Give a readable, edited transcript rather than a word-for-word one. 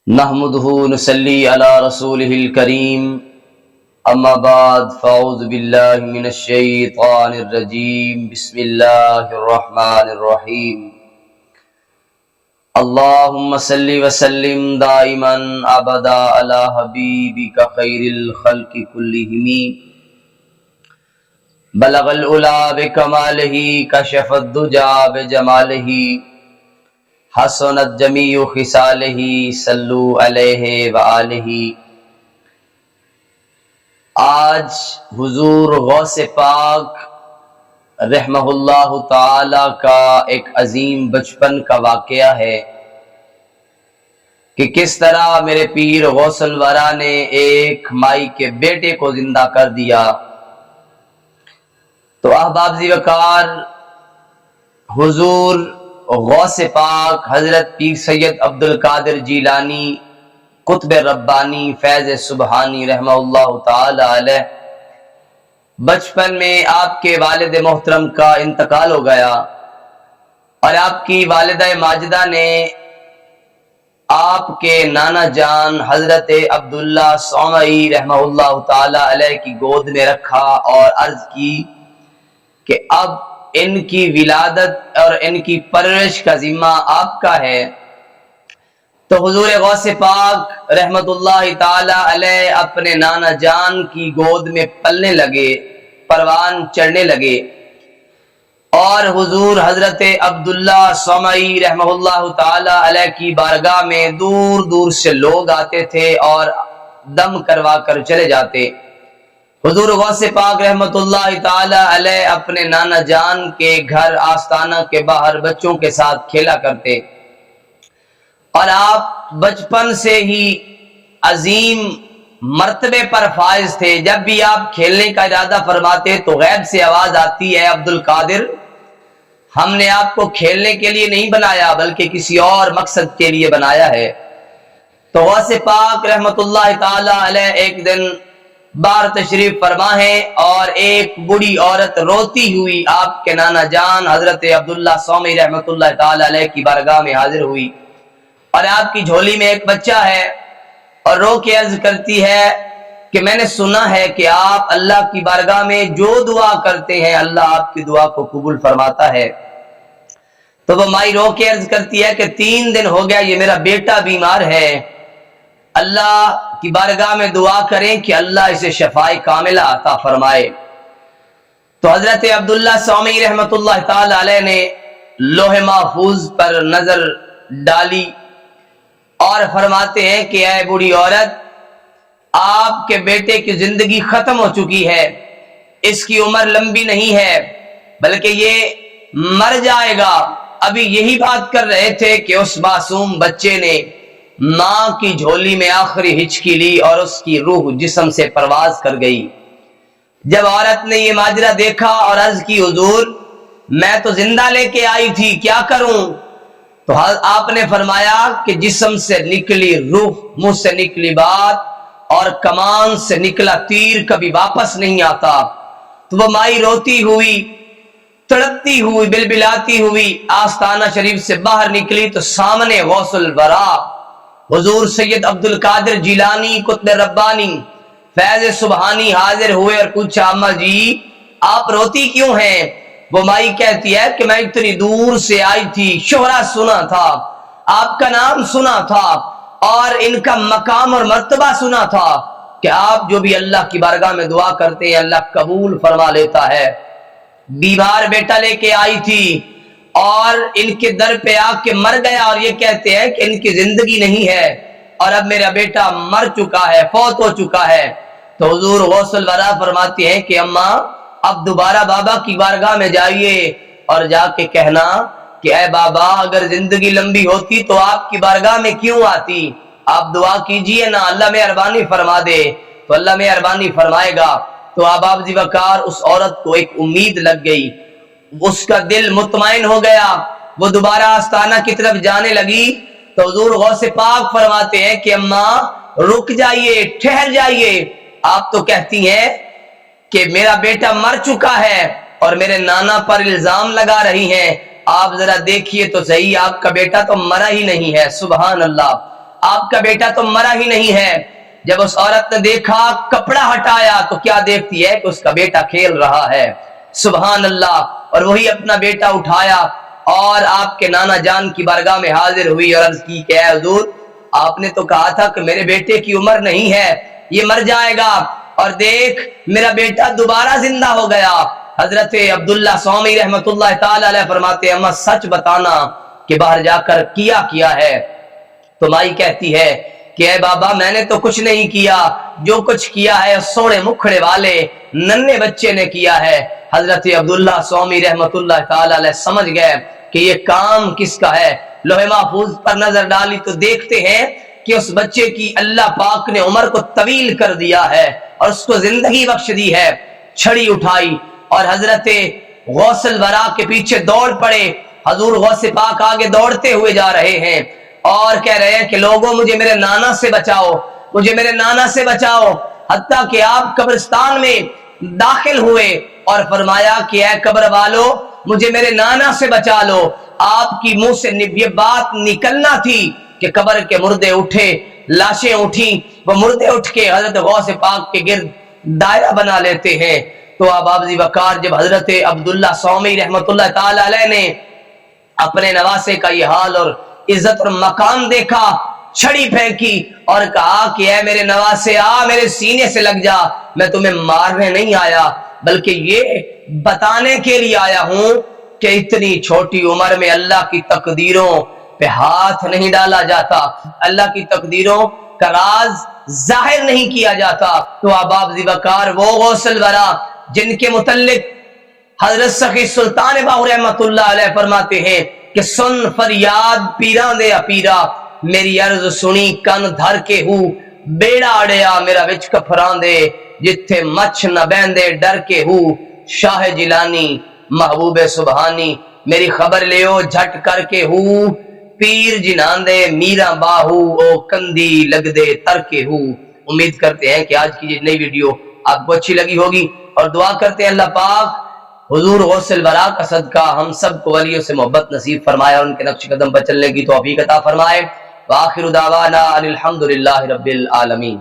نحمده نصلي على رسوله الكريم اما بعد فاعوذ بالله من الشيطان الرجيم بسم الله الرحمن الرحيم اللهم صل وسلم دائما ابدا على حبيبك خير الخلق كلهم بلغ العلا بكماله كشف الدجى بجماله حسنت جمیع خصالہ صلو علیہ وآلہ۔ آج حضور غوث پاک رحمہ اللہ تعالی کا ایک عظیم بچپن کا واقعہ ہے کہ کس طرح میرے پیر غوث الورا نے ایک مائی کے بیٹے کو زندہ کر دیا۔ تو احباب ذی وقار، حضور غوث پاک حضرت پیر سید عبد القادر جیلانی قطب ربانی فیض سبحانی رحمہ اللہ تعالی علیہ، بچپن میں آپ کے والد محترم کا انتقال ہو گیا اور آپ کی والدہ ماجدہ نے آپ کے نانا جان حضرت عبداللہ صومعی رحمہ اللہ تعالی علیہ کی گود میں رکھا اور عرض کی کہ اب ان کی ولادت اور ان کی پرورش کا ذمہ آپ کا ہے۔ تو حضور غوث پاک رحمت اللہ تعالی علیہ اپنے نانا جان کی گود میں پلنے لگے، پروان چڑھنے لگے، اور حضور حضرت عبداللہ صومعی رحمہ اللہ تعالی علیہ کی بارگاہ میں دور دور سے لوگ آتے تھے اور دم کروا کر چلے جاتے۔ حضور غوث پاک رحمت اللہ تعالی علیہ اپنے نانا جان کے گھر آستانہ کے باہر بچوں کے ساتھ کھیلا کرتے، اور آپ بچپن سے ہی عظیم مرتبے پر فائز تھے۔ جب بھی آپ کھیلنے کا ارادہ فرماتے تو غیب سے آواز آتی ہے، عبد القادر ہم نے آپ کو کھیلنے کے لیے نہیں بنایا بلکہ کسی اور مقصد کے لیے بنایا ہے۔ تو غوث پاک رحمت اللہ تعالی علیہ ایک دن باہر تشریف فرما ہے اور ایک بوڑھی عورت روتی ہوئی آپ کے نانا جان حضرت عبداللہ صومعی رحمت اللہ تعالی علیہ کی بارگاہ میں حاضر ہوئی، اور آپ کی جھولی میں ایک بچہ ہے اور رو کے عرض کرتی ہے کہ میں نے سنا ہے کہ آپ اللہ کی بارگاہ میں جو دعا کرتے ہیں اللہ آپ کی دعا کو قبول فرماتا ہے۔ تو وہ مائی رو کے عرض کرتی ہے کہ 3 دن ہو گیا یہ میرا بیٹا بیمار ہے، اللہ کی بارگاہ میں دعا کریں کہ اللہ اسے شفائے کاملہ عطا فرمائے۔ تو حضرت عبداللہ صومعی رحمت اللہ تعالی علیہ نے لوح محفوظ پر نظر ڈالی اور فرماتے ہیں کہ اے بوڑھی عورت، آپ کے بیٹے کی زندگی ختم ہو چکی ہے، اس کی عمر لمبی نہیں ہے بلکہ یہ مر جائے گا۔ ابھی یہی بات کر رہے تھے کہ اس معصوم بچے نے ماں کی جھولی میں آخری ہچکی لی اور اس کی روح جسم سے پرواز کر گئی۔ جب عورت نے یہ ماجرا دیکھا اور عرض کی حضور میں تو زندہ لے کے آئی تھی، کیا کروں؟ تو آپ نے فرمایا کہ جسم سے نکلی روح، منہ سے نکلی بات اور کمان سے نکلا تیر کبھی واپس نہیں آتا۔ تو وہ مائی روتی ہوئی، تڑپتی ہوئی، بلبلاتی ہوئی آستانہ شریف سے باہر نکلی تو سامنے غوث الورا حضور سید عبد القادر جیلانی قطب ربانی فیض سبحانی حاضر ہوئے اور پوچھا اماں جی آپ روتی کیوں ہیں؟ وہ مائی کہتی ہے کہ میں اتنی دور سے آئی تھی، شہرہ سنا تھا، آپ کا نام سنا تھا اور ان کا مقام اور مرتبہ سنا تھا کہ آپ جو بھی اللہ کی بارگاہ میں دعا کرتے ہیں اللہ قبول فرما لیتا ہے۔ بیمار بیٹا لے کے آئی تھی اور ان کے در پہ آ کے مر گیا اور یہ کہتے ہیں کہ ان کی زندگی نہیں ہے اور اب میرا بیٹا مر چکا ہے، فوت ہو چکا ہے۔ تو حضور غوث الورا فرماتے ہیں کہ اماں اب دوبارہ بابا کی بارگاہ میں جائیے اور جا کے کہنا کہ اے بابا اگر زندگی لمبی ہوتی تو آپ کی بارگاہ میں کیوں آتی، آپ دعا کیجئے نا، اللہ مہربانی فرما دے۔ تو اللہ مہربانی فرمائے گا۔ تو احباب ذی وقار اس عورت کو ایک امید لگ گئی، اس کا دل مطمئن ہو گیا، وہ دوبارہ آستانہ کی طرف جانے لگی۔ تو حضور غوث پاک فرماتے ہیں کہ اماں رک جائیے، ٹھہر جائیے، آپ تو کہتی ہیں کہ میرا بیٹا مر چکا ہے اور میرے نانا پر الزام لگا رہی ہیں، آپ ذرا دیکھیے تو صحیح، آپ کا بیٹا تو مرا ہی نہیں ہے۔ سبحان اللہ۔ آپ کا بیٹا تو مرا ہی نہیں ہے۔ جب اس عورت نے دیکھا، کپڑا ہٹایا تو کیا دیکھتی ہے کہ اس کا بیٹا کھیل رہا ہے۔ سبحان اللہ۔ اور وہی اپنا بیٹا اٹھایا اور آپ کے نانا جان کی بارگاہ میں حاضر ہوئی اور عرض کی کہ اے حضور، آپ نے تو کہا تھا کہ میرے بیٹے کی عمر نہیں ہے، یہ مر جائے گا، اور دیکھ میرا بیٹا دوبارہ زندہ ہو گیا۔ حضرت عبداللہ سومی رحمت اللہ تعالی علیہ فرماتے ہیں، اماں سچ بتانا کہ باہر جا کر کیا ہے؟ تو مائی کہتی ہے کہ اے بابا، میں نے تو کچھ نہیں کیا، جو کچھ کیا ہے سوڑے مکھڑے والے ننھے بچے نے کیا ہے۔ حضرت عبداللہ سومی رحمت اللہ تعالی علیہ سمجھ گئے کہ یہ کام کس کا ہے۔ لوح محفوظ پر نظر ڈالی تو دیکھتے ہیں کہ اس بچے کی اللہ پاک نے عمر کو طویل کر دیا ہے اور اس کو زندگی بخش دی ہے۔ چھڑی اٹھائی اور حضرت غوث الورا کے پیچھے دوڑ پڑے۔ حضور غوث پاک آگے دوڑتے ہوئے جا رہے ہیں اور کہہ رہے ہیں کہ لوگوں مجھے میرے نانا سے بچاؤ، مجھے میرے نانا سے بچاؤ، حتیٰ کہ آپ قبرستان میں داخل ہوئے اور فرمایا کہ اے قبر والو، مجھے میرے نانا سے بچا لو۔ آپ کی منہ سے یہ بات نکلنا تھی کہ قبر کے مردے اٹھے، لاشیں اٹھیں، وہ مردے اٹھ کے حضرت غوث پاک کے گرد دائرہ بنا لیتے ہیں۔ تو اب ابابزی وقار جب حضرت عبداللہ سومی رحمت اللہ تعالی علیہ نے اپنے نواسے کا یہ حال اور عزت اور مقام دیکھا، چھڑی پھینکی اور کہا کہ اے میرے نواسے، آ میرے سینے سے لگ جا، میں تمہیں مارنے نہیں آیا بلکہ یہ بتانے کے لیے آیا ہوں کہ اتنی چھوٹی عمر میں اللہ کی تقدیروں پہ ہاتھ نہیں ڈالا جاتا، اللہ کی تقدیروں کا راز ظاہر نہیں کیا جاتا۔ تو ابابزی وقار وہ غوث الورا جن کے متعلق حضرت سخی سلطان باہو رحمت اللہ علیہ فرماتے ہیں کہ سن فریاد پیران دے پیرا، میری عرض سنی کن دھر کے ہو، بیڑا اڑیا میرا وچ کفران دے، جتھے مچھ نہ بیندے ڈر کے ہو، شاہ جیلانی محبوب سبحانی میری خبر لیو جھٹ کر کے ہو، پیر جنان دے میرا باہو او کندی لگ دے تر کے ہو۔ امید کرتے ہیں کہ آج کی یہ نئی ویڈیو آپ کو اچھی لگی ہوگی اور دعا کرتے ہیں اللہ پاک حضور غوث الورا کا صدقہ ہم سب کو ولیوں سے محبت نصیب فرمائے اور ان کے نقش قدم پر چلنے کی توفیق عطا فرمائے۔ وآخر دعوانا ان الحمدللہ رب العالمین۔